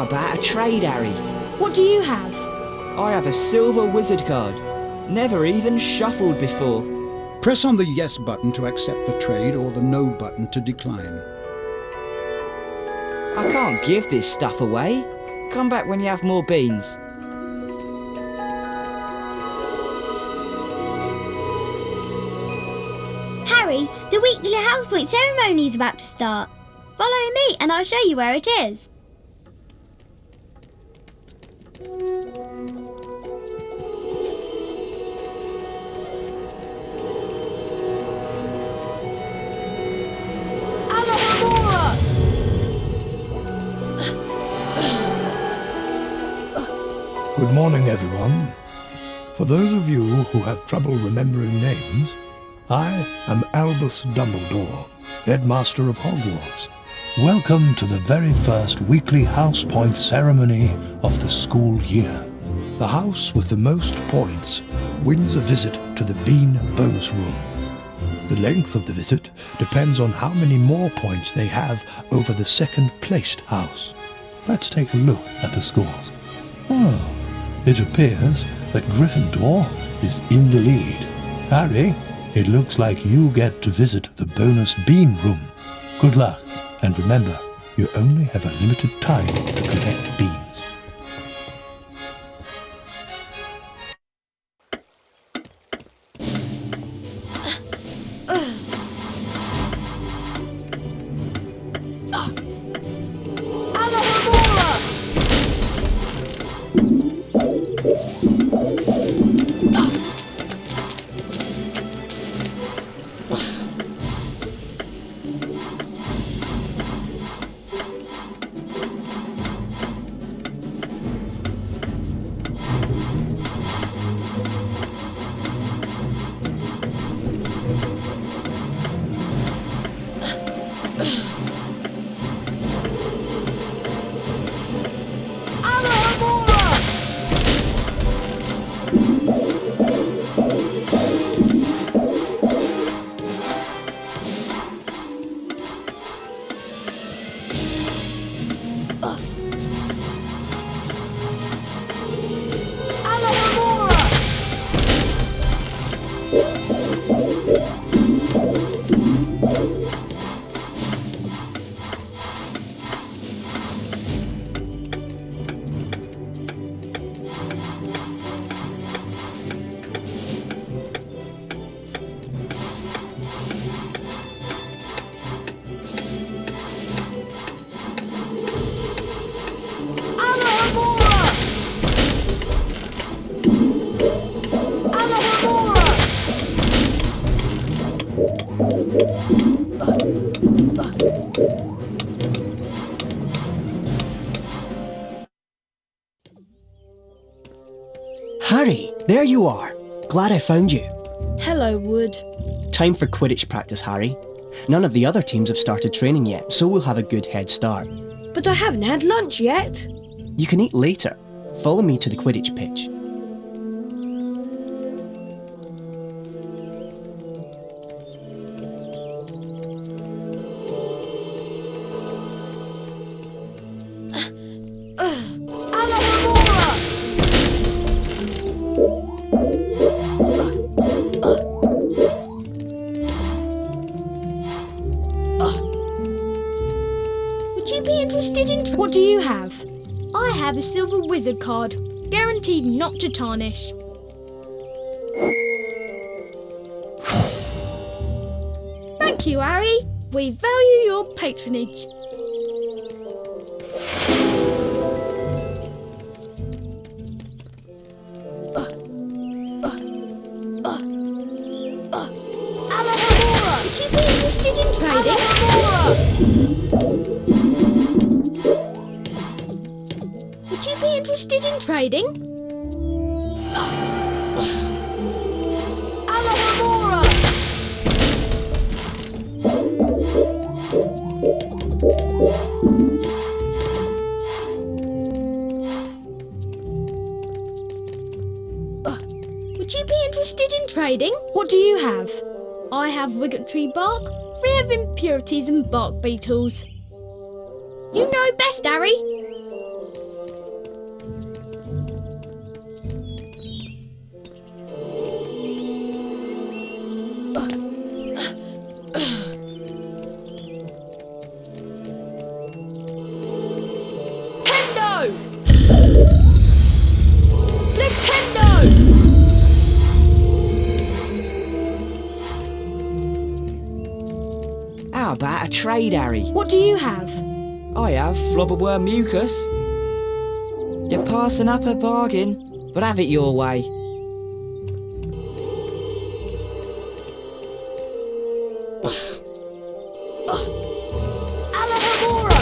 How about a trade, Harry? What do you have? I have a silver wizard card. Never even shuffled before. Press on the yes button to accept the trade or the no button to decline. I can't give this stuff away. Come back when you have more beans. Harry, the weekly house point ceremony is about to start. Follow me and I'll show you where it is. Good morning, everyone. For those of you who have trouble remembering names, I am Albus Dumbledore, Headmaster of Hogwarts. Welcome to the very first weekly house point ceremony of the school year. The house with the most points wins a visit to the Bean bonus room. The length of the visit depends on how many more points they have over the second-placed house. Let's take a look at the scores. Oh, it appears that Gryffindor is in the lead. Harry, it looks like you get to visit the bonus bean room. Good luck, and remember, you only have a limited time to collect beans. Harry, there you are. Glad I found you. Hello, Wood. Time for Quidditch practice, Harry. None of the other teams have started training yet, so we'll have a good head start. But I haven't had lunch yet. You can eat later. Follow me to the Quidditch pitch. What do you have? I have a silver wizard card, guaranteed not to tarnish. Thank you, Harry. We value your patronage. Would you be interested in trading? Would you be interested in trading? Would you be interested in trading? What do you have? I have Wiggettree bark, free of impurities and bark beetles. You know best, Harry. Pendo! Flipendo! How about a trade, Harry? What do you have? I have flobberworm mucus. You're passing up a bargain, but have it your way. Alahamora!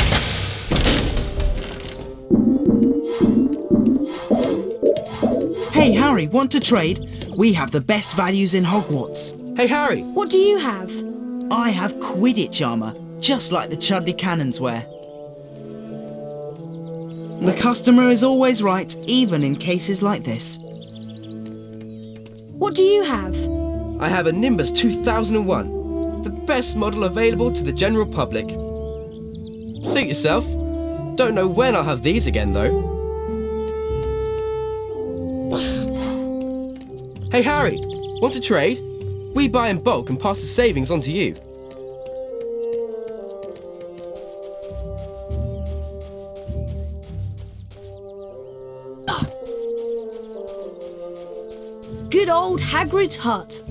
Hey Harry, want to trade? We have the best values in Hogwarts. Hey Harry, What do you have? I have Quidditch armour, just like the Chudley Cannons wear. The customer is always right, even in cases like this. What do you have? I have a Nimbus 2001, the best model available to the general public. Suit yourself. Don't know when I'll have these again though. Hey Harry, want to trade? We buy in bulk and pass the savings on to you. Good old Hagrid's hut.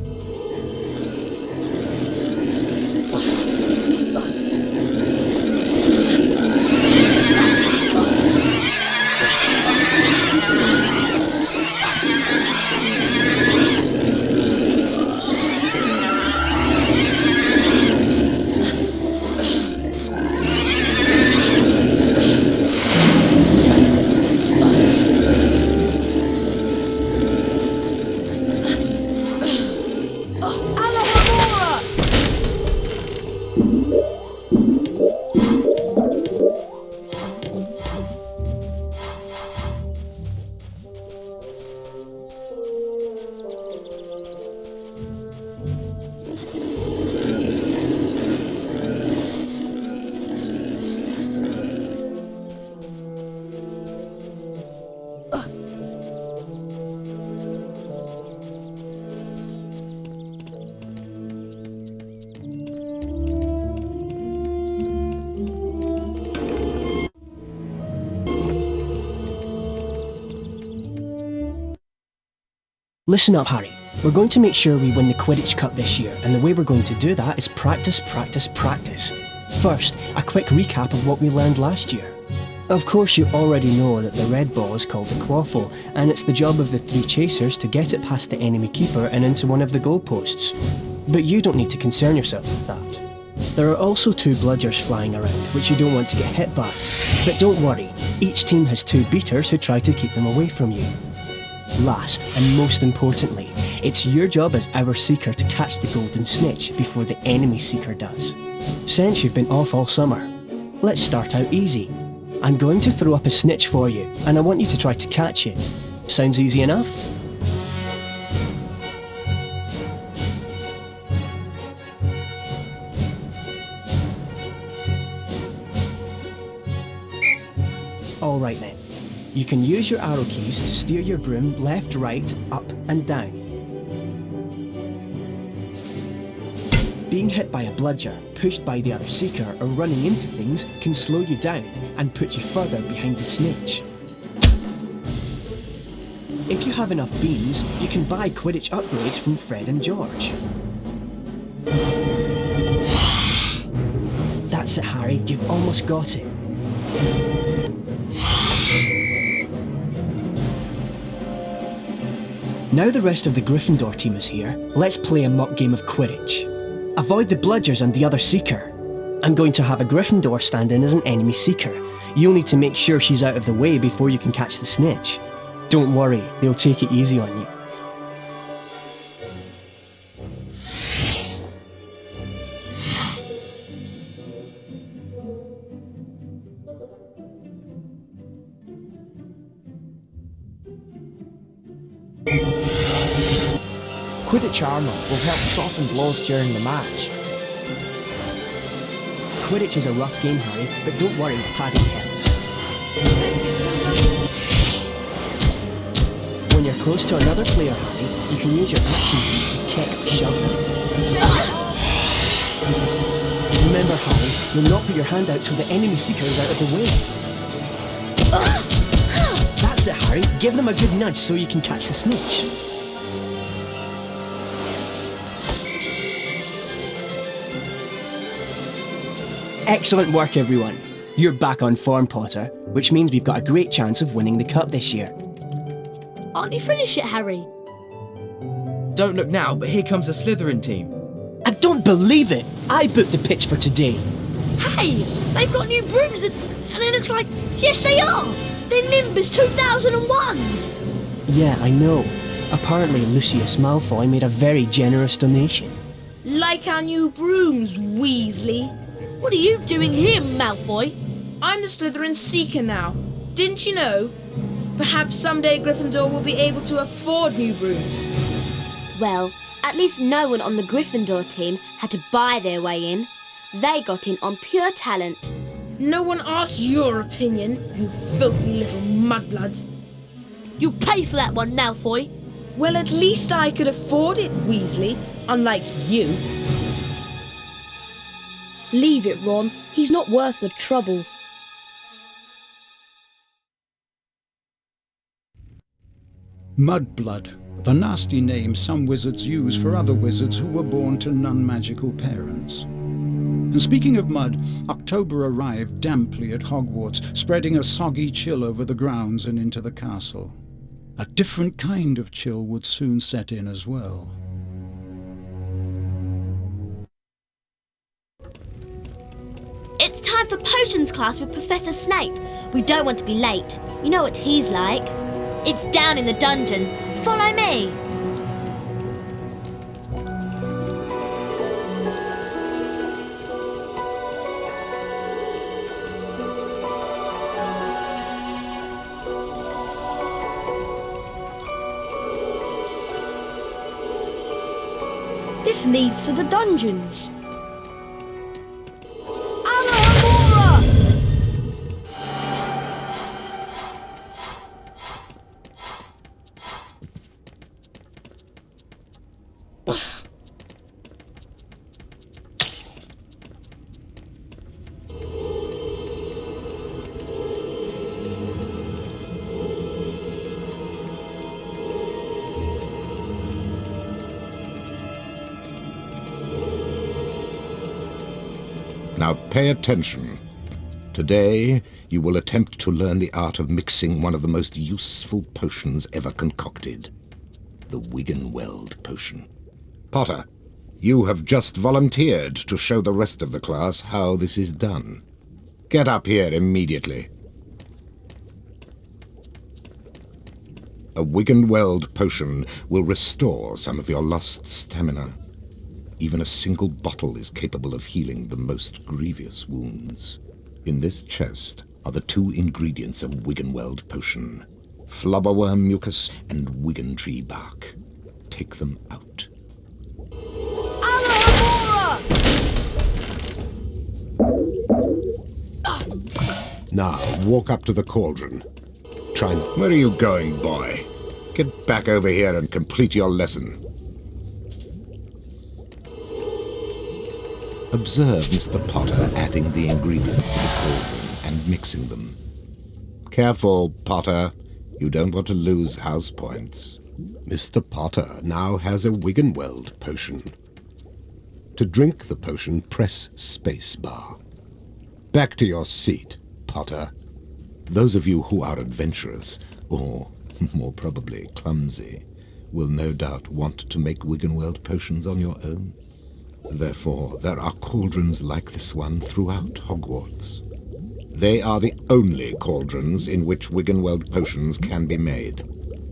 Alahamora! Listen up, Harry. We're going to make sure we win the Quidditch Cup this year, and the way we're going to do that is practice, practice, practice. First, a quick recap of what we learned last year. Of course, you already know that the red ball is called the quaffle, and it's the job of the 3 chasers to get it past the enemy keeper and into one of the goalposts. But you don't need to concern yourself with that. There are also 2 bludgers flying around, which you don't want to get hit by. But don't worry, each team has 2 beaters who try to keep them away from you. Last, and most importantly, it's your job as our seeker to catch the golden snitch before the enemy seeker does. Since you've been off all summer, let's start out easy. I'm going to throw up a snitch for you, and I want you to try to catch it. Sounds easy enough? Alright then. You can use your arrow keys to steer your broom left, right, up and down. Being hit by a bludger, pushed by the other seeker or running into things can slow you down and put you further behind the snitch. If you have enough beans, you can buy Quidditch upgrades from Fred and George. That's it, Harry, you've almost got it. Now the rest of the Gryffindor team is here, let's play a mock game of Quidditch. Avoid the bludgers and the other seeker. I'm going to have a Gryffindor stand in as an enemy seeker. You'll need to make sure she's out of the way before you can catch the snitch. Don't worry, they'll take it easy on you. Quidditch armour will help soften blows during the match. Quidditch is a rough game, Harry, but don't worry, padding helps. When you're close to another player, Harry, you can use your action key to kick or shove them. Remember, Harry, you'll not put your hand out till the enemy seeker is out of the way. That's it, Harry. Give them a good nudge so you can catch the snitch. Excellent work, everyone. You're back on form, Potter, which means we've got a great chance of winning the cup this year. Aren't you finished yet, Harry? Don't look now, but here comes the Slytherin team. I don't believe it! I booked the pitch for today. Hey, they've got new brooms and it looks like... Yes, they are! They're Nimbus 2001s! Yeah, I know. Apparently Lucius Malfoy made a very generous donation. Like our new brooms, Weasley. What are you doing here, Malfoy? I'm the Slytherin Seeker now. Didn't you know? Perhaps someday Gryffindor will be able to afford new brooms. Well, at least no one on the Gryffindor team had to buy their way in. They got in on pure talent. No one asked your opinion, you filthy little mudbloods. You'll pay for that one, Malfoy. Well, at least I could afford it, Weasley, unlike you. Leave it, Ron. He's not worth the trouble. Mudblood, the nasty name some wizards use for other wizards who were born to non-magical parents. And speaking of mud, October arrived damply at Hogwarts, spreading a soggy chill over the grounds and into the castle. A different kind of chill would soon set in as well. It's time for potions class with Professor Snape. We don't want to be late. You know what he's like. It's down in the dungeons. Follow me. This leads to the dungeons. Now pay attention. Today, you will attempt to learn the art of mixing one of the most useful potions ever concocted. The Wiggenweld potion. Potter, you have just volunteered to show the rest of the class how this is done. Get up here immediately. A Wiggenweld potion will restore some of your lost stamina. Even a single bottle is capable of healing the most grievous wounds. In this chest are the two ingredients of Wiggenweld potion: flubberworm mucus and wiggentree bark. Take them out. Now, walk up to the cauldron. Where are you going, boy? Get back over here and complete your lesson. Observe Mr. Potter adding the ingredients to the cauldron and mixing them. Careful, Potter. You don't want to lose house points. Mr. Potter now has a Wiggenweld potion. To drink the potion, press spacebar. Back to your seat, Potter. Those of you who are adventurous, or more probably clumsy, will no doubt want to make Wiggenweld potions on your own. Therefore, there are cauldrons like this one throughout Hogwarts. They are the only cauldrons in which Wiggenweld potions can be made,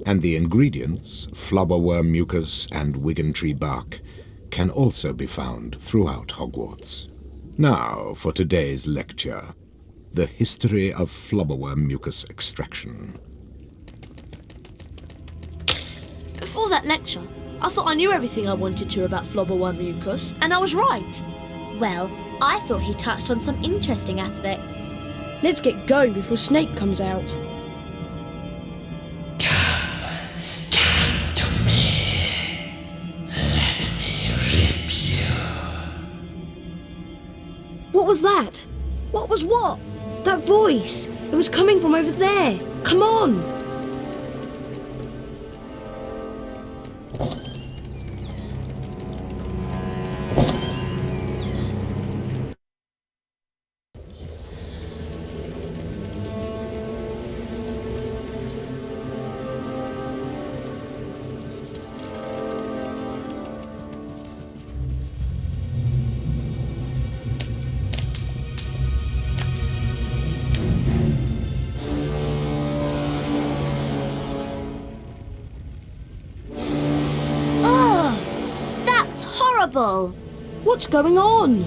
and the ingredients, flubberworm mucus and wiggentree bark, can also be found throughout Hogwarts. Now for today's lecture, the history of flubberworm mucus extraction. Before that lecture, I thought I knew everything I wanted to about flubberworm mucus, and I was right. Well, I thought he touched on some interesting aspects. Let's get going before Snape comes out. What was that? What was what? That voice. It was coming from over there. Come on. What's going on?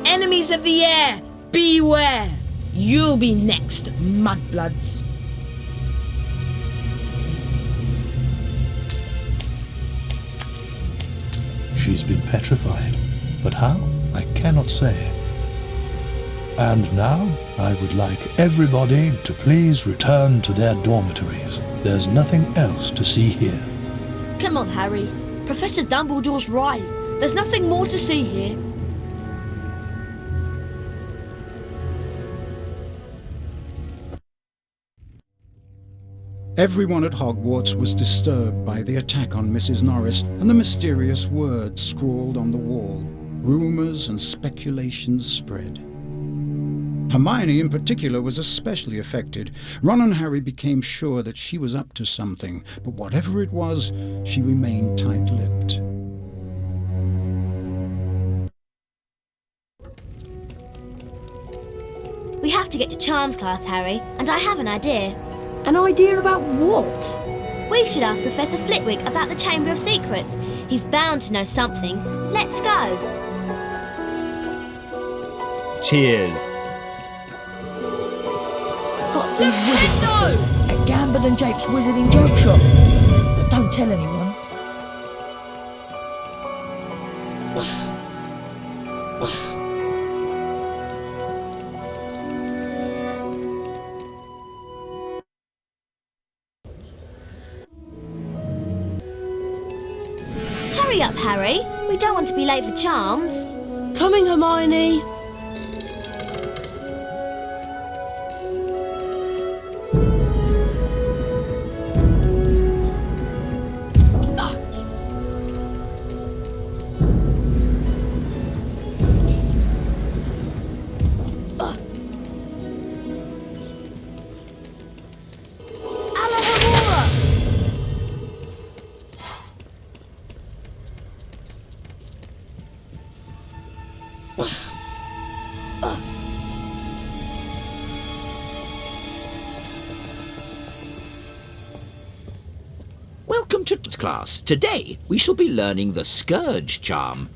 Enemies of the air, beware! You'll be next, mudbloods. She's been petrified, but how? I cannot say. And now, I would like everybody to please return to their dormitories. There's nothing else to see here. Come on, Harry. Professor Dumbledore's right. There's nothing more to see here. Everyone at Hogwarts was disturbed by the attack on Mrs. Norris and the mysterious words scrawled on the wall. Rumours and speculations spread. Hermione in particular was especially affected. Ron and Harry became sure that she was up to something, but whatever it was, she remained tight-lipped. We have to get to Charms class, Harry, and I have an idea. An idea about what? We should ask Professor Flitwick about the Chamber of Secrets. He's bound to know something. Let's go. Cheers. Got these wizard knickers at Gamble and Jape's Wizarding Joke Shop. But don't tell anyone. Hurry up, Harry. We don't want to be late for Charms. Coming, Hermione. Welcome to class. Today we shall be learning the Scourge Charm.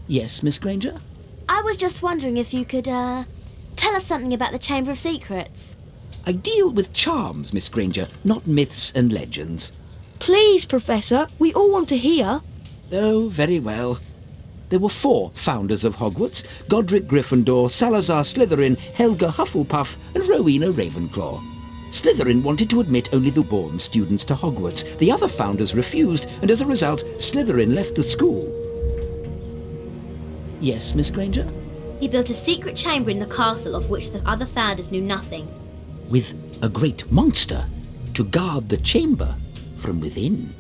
Yes, Miss Granger? I was just wondering if you could, tell us something about the Chamber of Secrets. I deal with charms, Miss Granger, not myths and legends. Please, Professor, we all want to hear. Oh, very well. There were 4 founders of Hogwarts: Godric Gryffindor, Salazar Slytherin, Helga Hufflepuff, and Rowena Ravenclaw. Slytherin wanted to admit only the born students to Hogwarts. The other founders refused, and as a result, Slytherin left the school. Yes, Miss Granger? He built a secret chamber in the castle of which the other founders knew nothing. With a great monster to guard the chamber from within.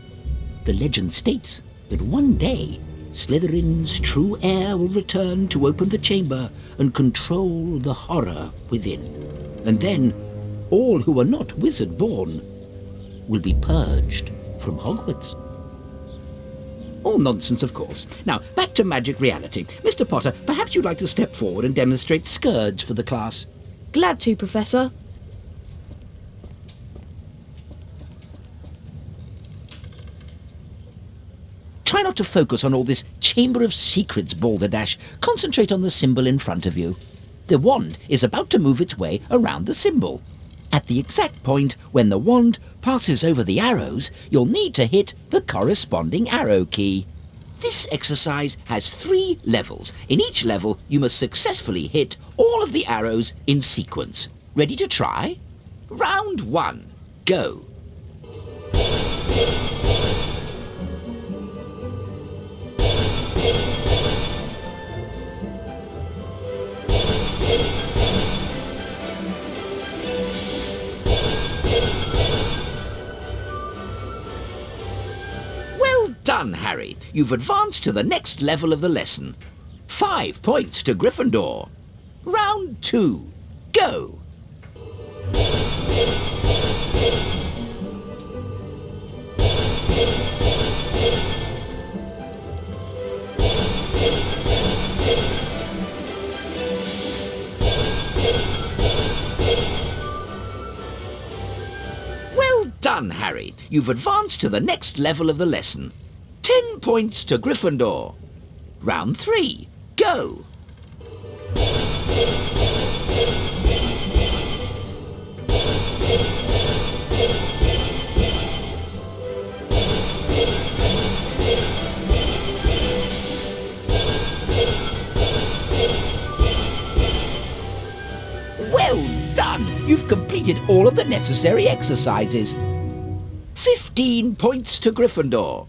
The legend states that one day Slytherin's true heir will return to open the chamber and control the horror within. And then all who are not wizard-born will be purged from Hogwarts. All nonsense, of course. Now, back to magic reality. Mr. Potter, perhaps you'd like to step forward and demonstrate Scourge for the class. Glad to, Professor. Try not to focus on all this Chamber of Secrets balderdash. Concentrate on the symbol in front of you. The wand is about to move its way around the symbol. At the exact point when the wand passes over the arrows, you'll need to hit the corresponding arrow key. This exercise has 3 levels. In each level, you must successfully hit all of the arrows in sequence. Ready to try? Round 1. Go. Well done, Harry. You've advanced to the next level of the lesson. 5 points to Gryffindor. Round 2. Go. Well done, Harry. You've advanced to the next level of the lesson. 10 points to Gryffindor. Round 3. Go. Well done! You've completed all of the necessary exercises. 15 points to Gryffindor.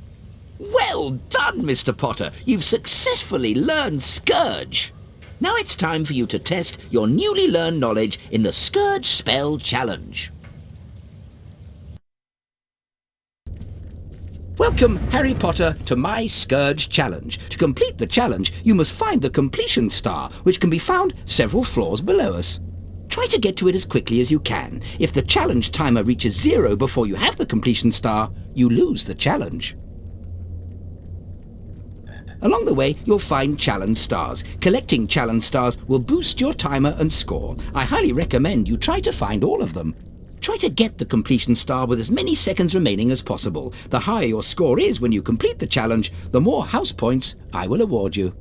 Well done, Mr. Potter. You've successfully learned Scourge. Now it's time for you to test your newly learned knowledge in the Scourge Spell Challenge. Welcome, Harry Potter, to my Scourge Challenge. To complete the challenge, you must find the completion star, which can be found several floors below us. Try to get to it as quickly as you can. If the challenge timer reaches 0 before you have the completion star, you lose the challenge. Along the way, you'll find challenge stars. Collecting challenge stars will boost your timer and score. I highly recommend you try to find all of them. Try to get the completion star with as many seconds remaining as possible. The higher your score is when you complete the challenge, the more house points I will award you.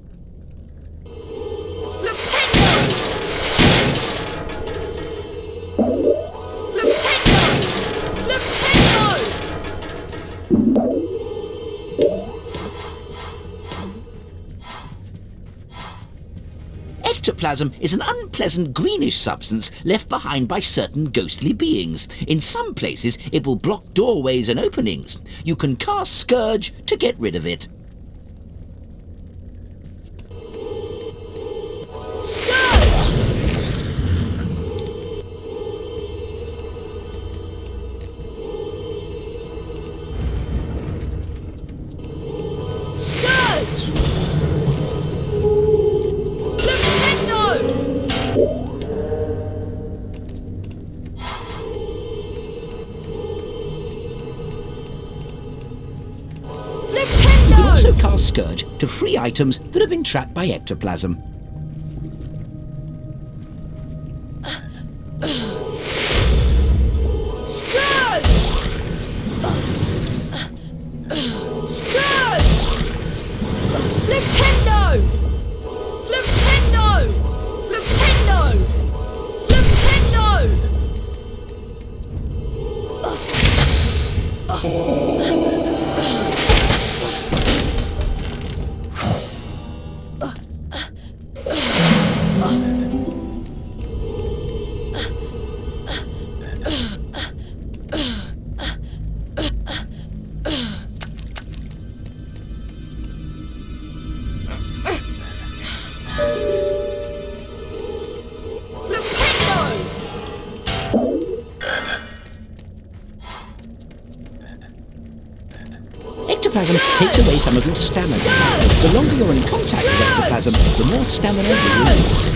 Ectoplasm is an unpleasant greenish substance left behind by certain ghostly beings. In some places, it will block doorways and openings. You can cast Scourge to get rid of it. Also cast Scourge to free items that have been trapped by ectoplasm. Scourge! Scourge! Flipendo! Flipendo! Flipendo! Flipendo! Ectoplasm takes away some of your stamina. The longer you're in contact with ectoplasm, the more stamina you lose.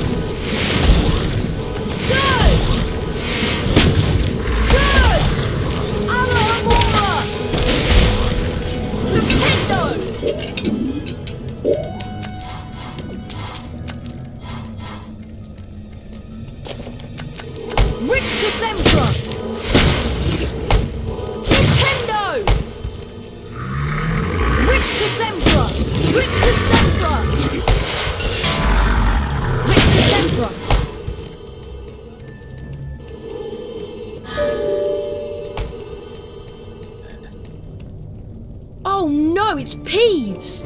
Oh no, it's Peeves!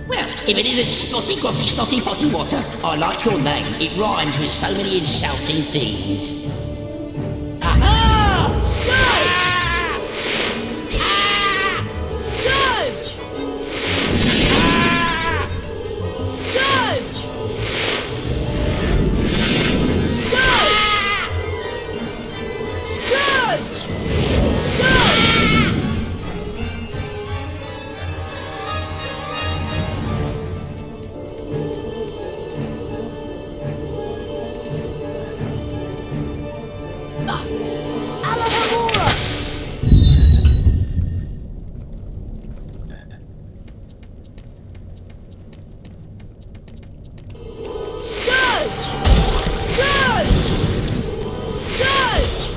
Well, if it isn't Spotty Grotty Snotty Potty Water, I like your name. It rhymes with so many insulting things. Aha! Alamora! Scourge! Scourge! Scourge!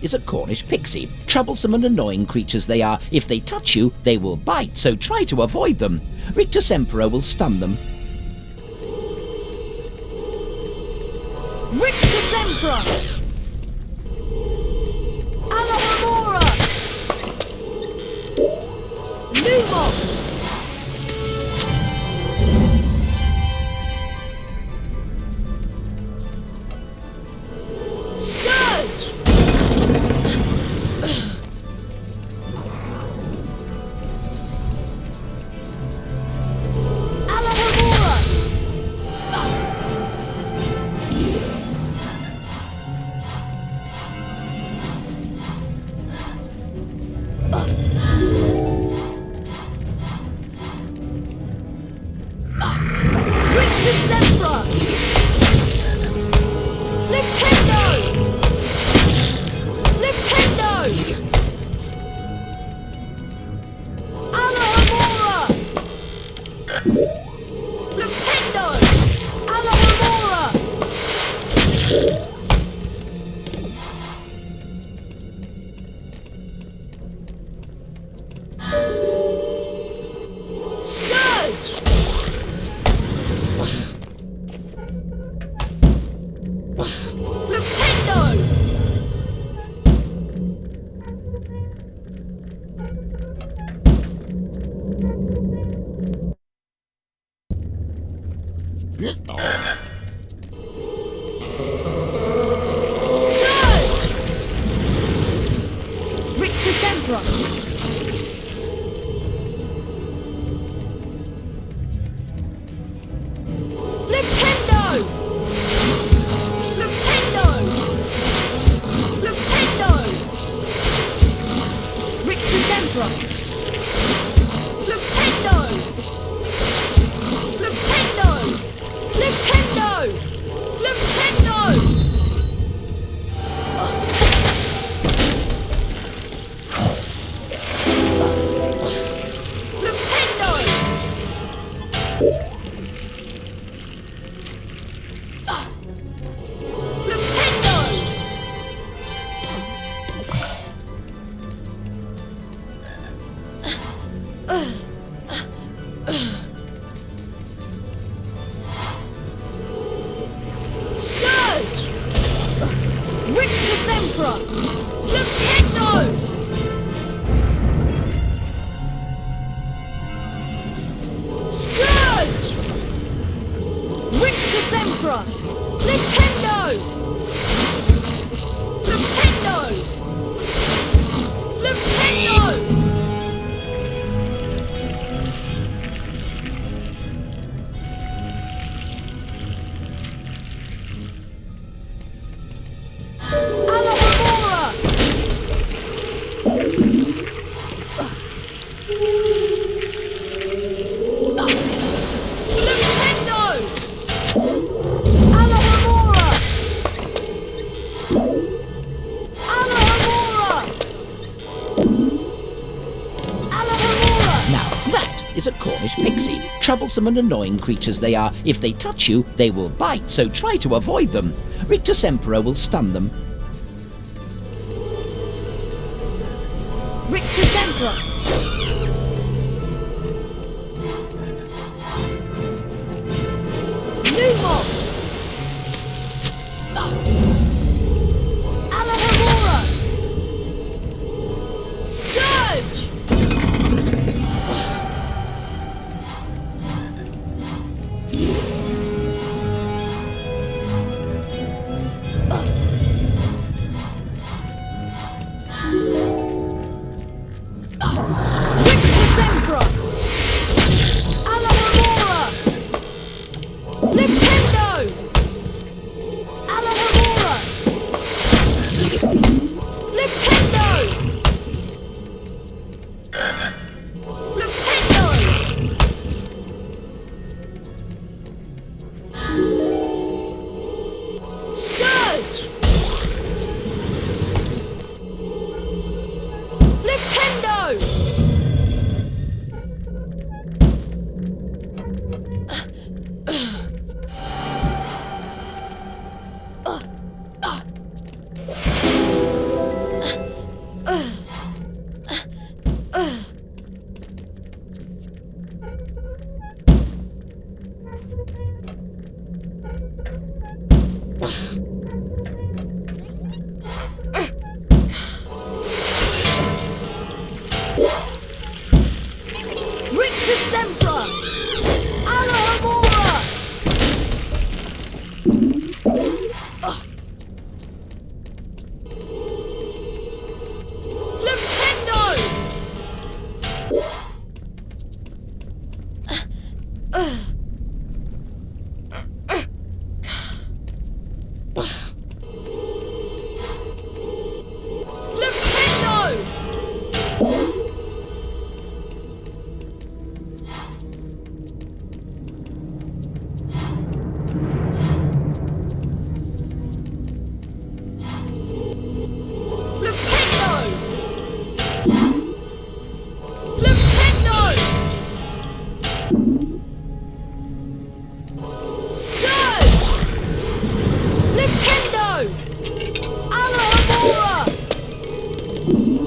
is a Cornish pixie. Troublesome and annoying creatures they are. If they touch you, they will bite, so try to avoid them. Rictus Emperor will stun them. Rictus Emperor! Alohomora! Lumos! Scourge! Alohomora! Rictus Emperor! Flipendo! Flipendo! Alohomora! Flipendo! Alohomora! Scourge! Flipendo! Scourge! Rictus Emperor! Flipendo! Flipendo! Flipendo! Rictus Emperor! Flipendo! Flipendo! Flipendo! Flipendo! Scourge! Rictus Emperor! Flipendo! Scourge! Rictus Emperor! Flipendo! Flipendo! Flipendo! Alohomora! Flipendo! Alohomora! Alohomora! Alohomora! Now, that is a Cornish pixie. Troublesome and annoying creatures they are. If they touch you, they will bite, so try to avoid them. Rictus Emperor will stun them. Rictus Emperor! Lumos! Alohomora! Scourge! Rictus Emperor! Alohomora! Flipendo! Rictus Sempra! Alohomora!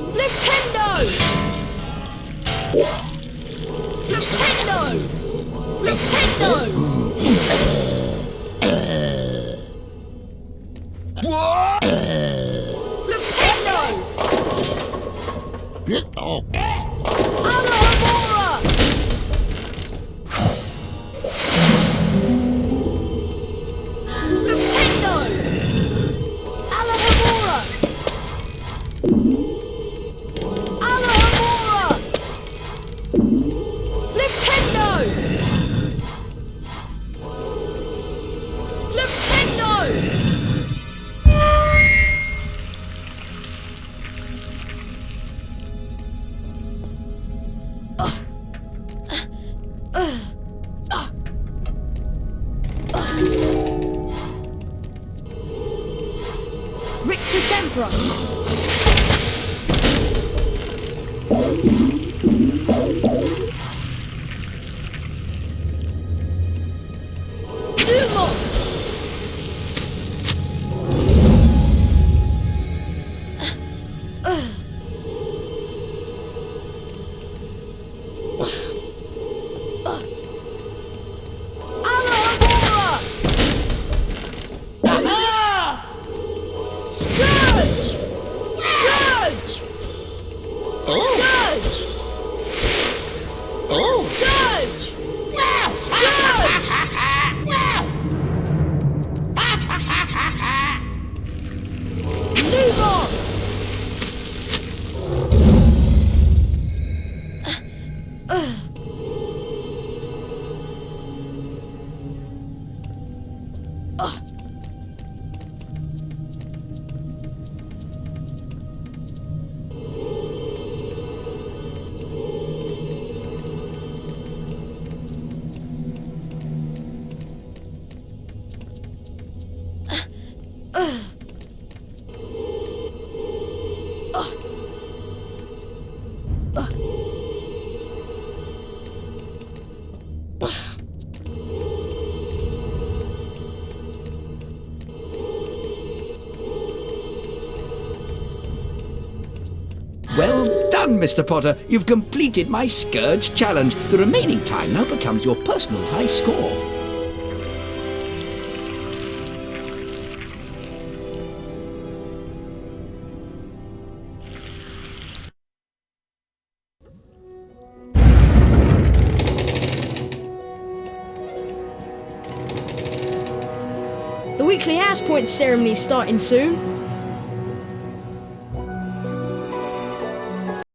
Flipendo! Rictus Emperor! Well done, Mr. Potter. You've completed my Scourge challenge. The remaining time now becomes your personal high score. The weekly house points ceremony is starting soon.